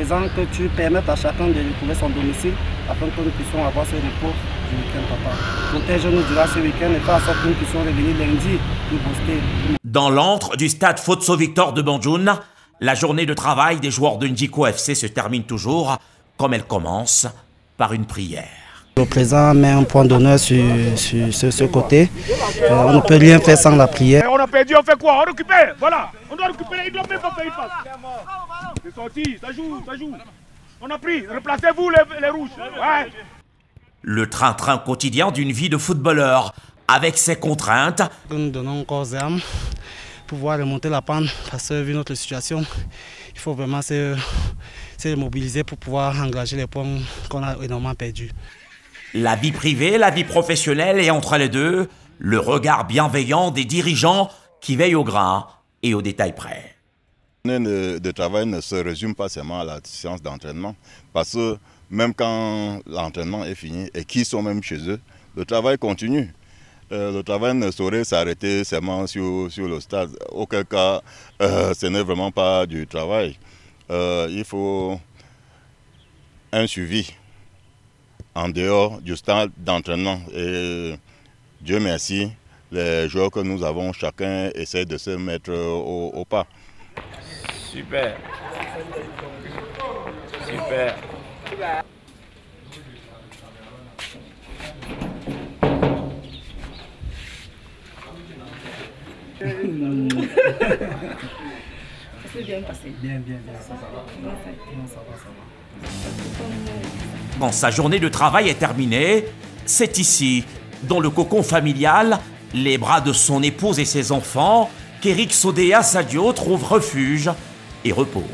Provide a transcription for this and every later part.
Présent que tu permettes à chacun de retrouver son domicile afin que nous puissions avoir ce repos du week-end, papa. Protège-nous durant ce week-end et fais en sorte que nous puissions revenir lundi pour booster. Dans l'antre du stade Fotso Victor de Banjoun, la journée de travail des joueurs de Ndjiko FC se termine toujours, comme elle commence, par une prière. Le président met un point d'honneur sur ce côté. On ne peut rien faire sans la prière. On a perdu, on fait quoi? On récupère, voilà. On doit récupérer, il doit même pas faire une passe. C'est sorti, ça joue, ça joue. On a pris, replacez-vous les rouges. Ouais. Le train-train quotidien d'une vie de footballeur, avec ses contraintes. Nous donnons corps et âme pour pouvoir remonter la pente, parce que vu notre situation, il faut vraiment se mobiliser pour pouvoir engager les points qu'on a énormément perdus. La vie privée, la vie professionnelle et entre les deux, le regard bienveillant des dirigeants qui veillent au grain et aux détails près. La journée de travail ne se résume pas seulement à la séance d'entraînement, parce que même quand l'entraînement est fini et qu'ils sont même chez eux, le travail continue. Le travail ne saurait s'arrêter seulement sur le stade, auquel cas ce n'est vraiment pas du travail. Il faut un suivi en dehors du stade d'entraînement. Et Dieu merci, les joueurs que nous avons, chacun essaie de se mettre au pas. Super. Super. C'est bien passé. Bien, ça va. Quand sa journée de travail est terminée, c'est ici, dans le cocon familial, les bras de son épouse et ses enfants, qu'Eric Sodea Sadio trouve refuge et repos.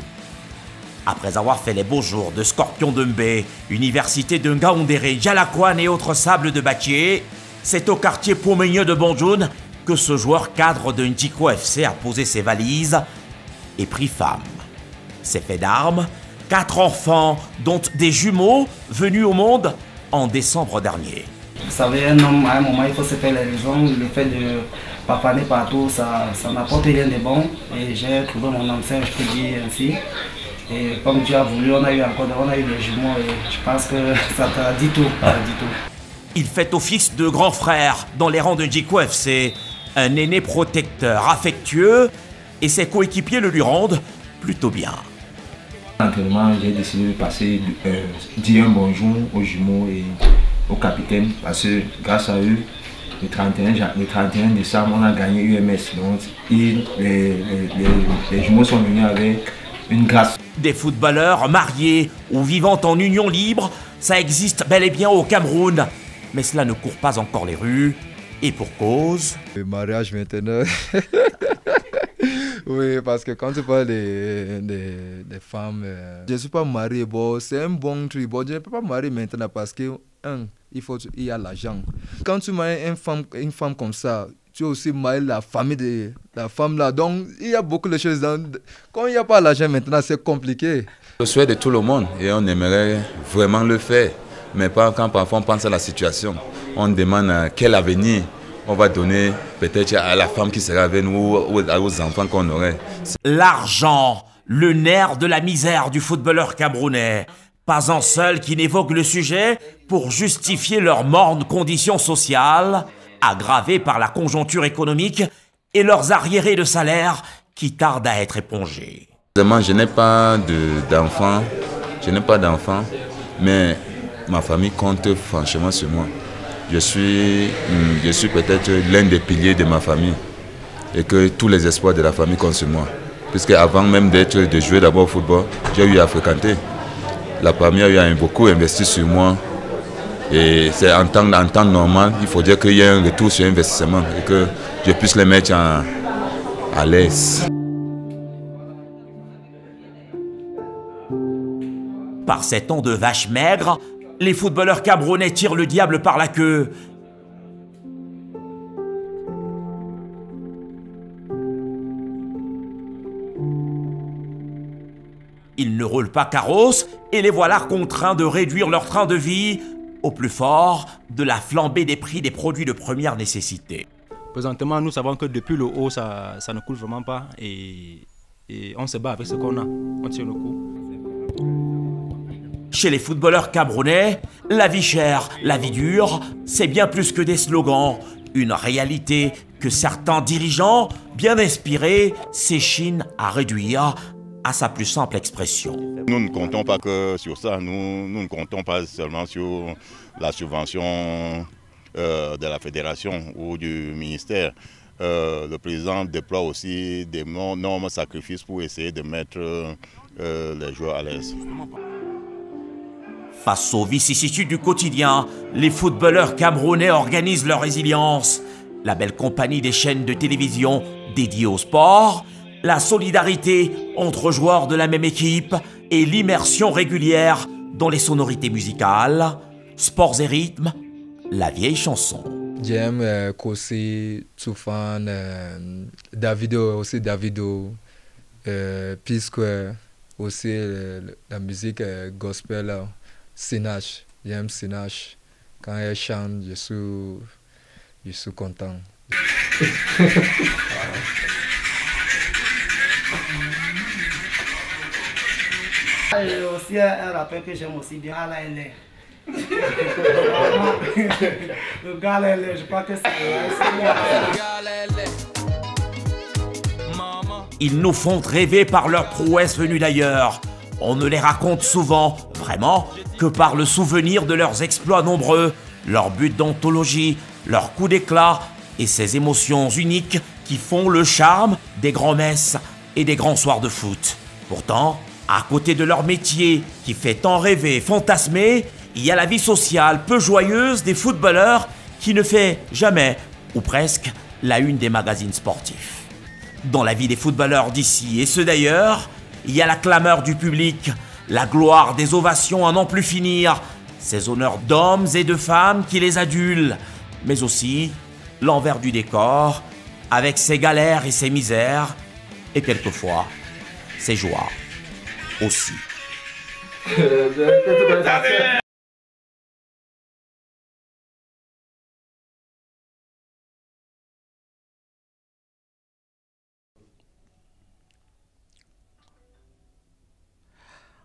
Après avoir fait les beaux jours de Scorpion de Mbé, Université de Ngaoundéré, Djalakouane et autres sables de Baké, c'est au quartier Pomegneux de Banjoun que ce joueur cadre de Ndjiko FC a posé ses valises et pris femme. Ses faits d'armes, 4 enfants, dont des jumeaux venus au monde en décembre dernier. Vous savez, un homme, à un moment, il faut se faire les raisons. Le fait de papaner partout, ça n'apporte rien de bon. Et j'ai trouvé mon âme sœur, je peux dire ainsi. Et comme Dieu a voulu, on a eu des jumeaux et je pense que ça dit tout. Il fait office de grand frère dans les rangs de Ndjiko FC, un aîné protecteur affectueux, et ses coéquipiers le lui rendent plutôt bien. L'entraînement, j'ai décidé de passer, dire un bonjour aux jumeaux et au capitaine, parce que grâce à eux, le 31 décembre, on a gagné UMS. Donc, les jumeaux sont venus avec une grâce. Des footballeurs mariés ou vivant en union libre, ça existe bel et bien au Cameroun. Mais cela ne court pas encore les rues, et pour cause. Le mariage maintenant. Oui, parce que quand tu parles des femmes, je ne suis pas marié, bon, c'est un bon truc. Bon, je ne peux pas marier maintenant parce que, il y a l'argent. Quand tu maries une femme comme ça, tu as aussi marié la famille de la femme là. Donc, il y a beaucoup de choses. Quand il n'y a pas l'argent maintenant, c'est compliqué. Le souhait de tout le monde et on aimerait vraiment le faire. Mais pas quand parfois on pense à la situation. On demande quel avenir on va donner peut-être à la femme qui sera avec nous ou aux enfants qu'on aurait. L'argent, le nerf de la misère du footballeur camerounais. Pas un seul qui n'évoque le sujet pour justifier leurs mornes conditions sociales, aggravées par la conjoncture économique et leurs arriérés de salaire qui tardent à être épongés. Je n'ai pas d'enfants, mais ma famille compte franchement sur moi. Je suis peut-être l'un des piliers de ma famille et que tous les espoirs de la famille comptent sur moi. Puisque avant même de jouer d'abord au football, j'ai eu à fréquenter. La famille a beaucoup investi sur moi et c'est en temps normal, il faut dire qu'il y ait un retour sur investissement et que je puisse les mettre à l'aise. Par ces temps de vaches maigres, les footballeurs camerounais tirent le diable par la queue. Ils ne roulent pas carrosse et les voilà contraints de réduire leur train de vie au plus fort de la flambée des prix des produits de première nécessité. Présentement, nous savons que depuis le haut, ça ne coule vraiment pas et on se bat avec ce qu'on a. On tient le coup. Chez les footballeurs camerounais, la vie chère, la vie dure, c'est bien plus que des slogans, une réalité que certains dirigeants, bien inspirés, s'échinent à réduire à sa plus simple expression. Nous ne comptons pas que sur ça, nous ne comptons pas seulement sur la subvention de la fédération ou du ministère. Le président déploie aussi d'énormes sacrifices pour essayer de mettre les joueurs à l'aise. Face aux vicissitudes du quotidien, les footballeurs camerounais organisent leur résilience. La belle compagnie des chaînes de télévision dédiées au sport, la solidarité entre joueurs de la même équipe et l'immersion régulière dans les sonorités musicales, sports et rythmes, la vieille chanson. J'aime Kossi, Tsoufan, Davido, P-Square, aussi la musique gospel, Sinach. J'aime Sinach. Quand elle chante, je suis content. Et aussi un rappeur que j'aime aussi bien, Gala LR. Le Gala LR, je crois que c'est... Ils nous font rêver par leurs prouesses venues d'ailleurs. On ne les raconte souvent, vraiment, que par le souvenir de leurs exploits nombreux, leurs buts d'anthologie, leurs coups d'éclat et ces émotions uniques qui font le charme des grands-messes et des grands soirs de foot. Pourtant, à côté de leur métier qui fait tant rêver et fantasmer, il y a la vie sociale peu joyeuse des footballeurs qui ne fait jamais, ou presque, la une des magazines sportifs. Dans la vie des footballeurs d'ici et ceux d'ailleurs, il y a la clameur du public, la gloire des ovations à n'en plus finir, ces honneurs d'hommes et de femmes qui les adulent, mais aussi l'envers du décor, avec ses galères et ses misères, et quelquefois ses joies aussi.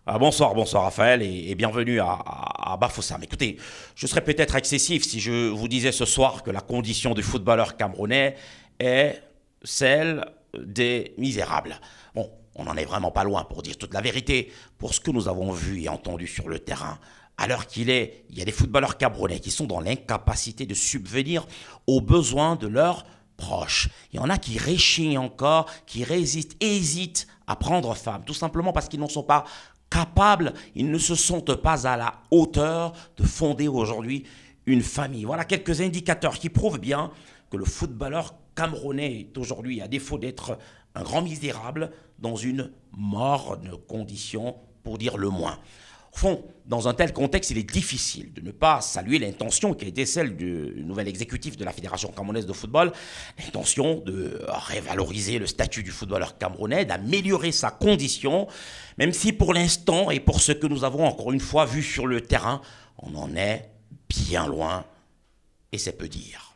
Bonsoir Raphaël et bienvenue à Bafoussam. Écoutez, je serais peut-être excessif si je vous disais ce soir que la condition du footballeur camerounais est celle des misérables. Bon, on n'en est vraiment pas loin pour dire toute la vérité. Pour ce que nous avons vu et entendu sur le terrain, à l'heure qu'il est, il y a des footballeurs camerounais qui sont dans l'incapacité de subvenir aux besoins de leurs proches. Il y en a qui réchignent encore, qui résistent, hésitent à prendre femme, tout simplement parce qu'ils n'en sont pas capables, ils ne se sentent pas à la hauteur de fonder aujourd'hui une famille. Voilà quelques indicateurs qui prouvent bien que le footballeur camerounais est aujourd'hui, à défaut d'être un grand misérable, dans une morne condition, pour dire le moins. Au fond, dans un tel contexte, il est difficile de ne pas saluer l'intention qui a été celle du nouvel exécutif de la Fédération camerounaise de football, l'intention de révaloriser le statut du footballeur camerounais, d'améliorer sa condition, même si pour l'instant, et pour ce que nous avons encore une fois vu sur le terrain, on en est bien loin, et c'est peu dire.